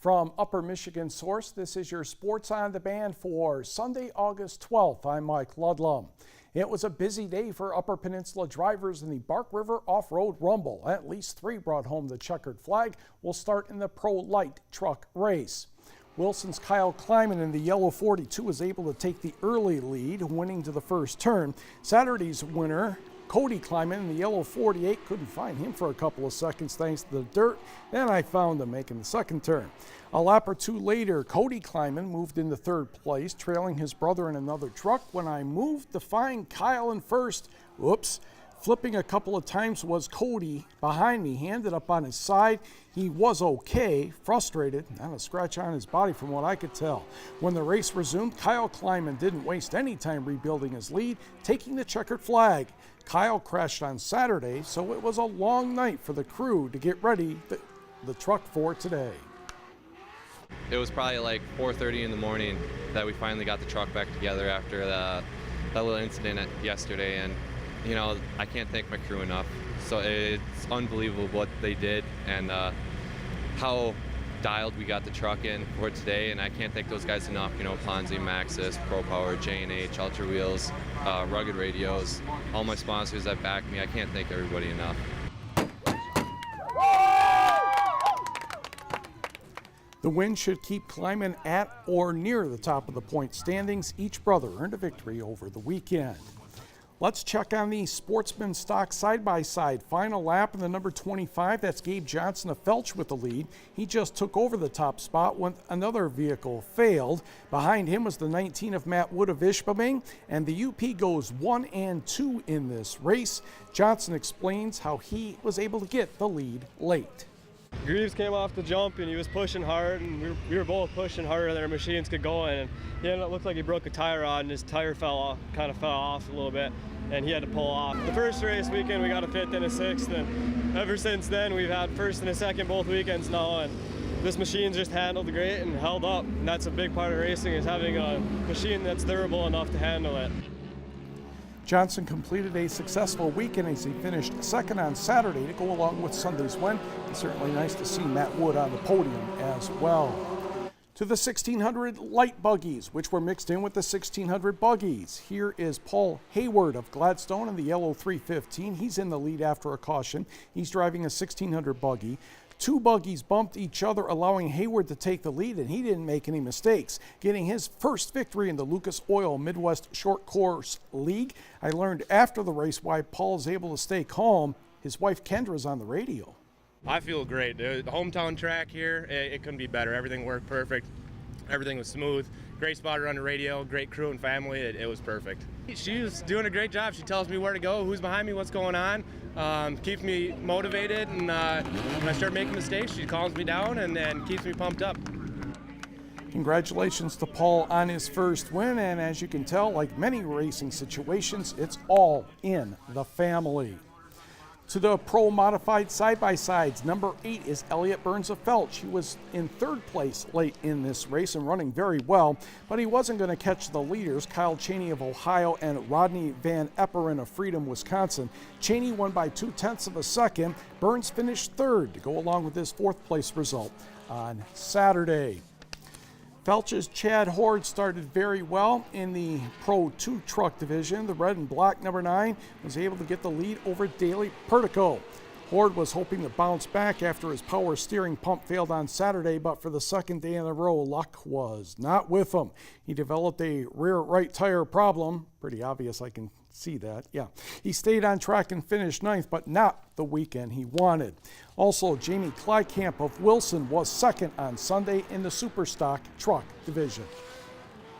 From Upper Michigan Source, this is your Sports on Demand for Sunday, August 12th. I'm Mike Ludlum. It was a busy day for Upper Peninsula drivers in the Bark River Off-Road Rumble. At least 3 brought home the checkered flag. We'll start in the Pro Light Truck race. Wilson's Kyle Kleiman in the yellow 42 was able to take the early lead, winning to the first turn. Saturday's winner, Cody Kleiman in the yellow 48, couldn't find him for a couple of seconds thanks to the dirt. Then I found him making the second turn. A lap or two later, Cody Kleiman moved into third place, trailing his brother in another truck. When I moved to find Kyle in first, whoops, flipping a couple of times was Cody behind me. He ended up on his side. He was okay, frustrated, not a scratch on his body from what I could tell. When the race resumed, Kyle Kleiman didn't waste any time rebuilding his lead, taking the checkered flag. Kyle crashed on Saturday, so it was a long night for the crew to get ready the truck for today. It was probably like 4:30 in the morning that we finally got the truck back together after that little incident yesterday, and you know, I can't thank my crew enough. So it's unbelievable what they did and how dialed we got the truck in for today, and I can't thank those guys enough. You know, Ponzi, Maxxis, Pro Power, J&H, Ultra Wheels, Rugged Radios, all my sponsors that back me. I can't thank everybody enough. The win should keep Kleiman at or near the top of the point standings. Each brother earned a victory over the weekend. Let's check on the Sportsman Stock side-by-side. Final lap in the number 25. That's Gabe Johnson of Felch with the lead. He just took over the top spot when another vehicle failed. Behind him was the 19 of Matt Wood of Ishpeming, and the UP goes 1 and 2 in this race. Johnson explains how he was able to get the lead late. Greaves came off the jump and he was pushing hard, and we were both pushing harder than our machines could go in, and it looked like he broke a tie rod and his tire kind of fell off a little bit, and he had to pull off. The first race weekend we got a 5th and a 6th, and ever since then we've had 1st and a 2nd both weekends now, and this machine's just handled great and held up, and that's a big part of racing, is having a machine that's durable enough to handle it. Johnson completed a successful weekend as he finished 2nd on Saturday to go along with Sunday's win. It's certainly nice to see Matt Wood on the podium as well. To the 1600 light buggies, which were mixed in with the 1600 buggies. Here is Paul Hayward of Gladstone in the yellow 315. He's in the lead after a caution. He's driving a 1600 buggy. 2 buggies bumped each other, allowing Hayward to take the lead, and he didn't make any mistakes, getting his first victory in the Lucas Oil Midwest Short Course League. I learned after the race why Paul is able to stay calm. His wife Kendra's on the radio. I feel great. The hometown track here, it couldn't be better. Everything worked perfect. Everything was smooth. Great spotter on the radio, great crew and family. It was perfect. She's doing a great job. She tells me where to go, who's behind me, what's going on. Keeps me motivated, and when I start making mistakes, she calms me down and keeps me pumped up. Congratulations to Paul on his first win, and as you can tell, like many racing situations, it's all in the family. To the Pro Modified side-by-sides, number 8 is Elliot Burns of Felch. He was in 3rd place late in this race and running very well, but he wasn't going to catch the leaders, Kyle Cheney of Ohio and Rodney Van Epperen of Freedom, Wisconsin. Cheney won by 0.2 of a second. Burns finished 3rd to go along with his 4th place result on Saturday. Felch's Chad Horde started very well in the Pro 2 truck division. The red and black number 9 was able to get the lead over Daley Pertico. Horde was hoping to bounce back after his power steering pump failed on Saturday, but for the 2nd day in a row, luck was not with him. He developed a rear right tire problem. Pretty obvious, I can see that, yeah. He stayed on track and finished 9th, but not the weekend he wanted. Also, Jamie Kleikamp of Wilson was 2nd on Sunday in the Superstock truck division.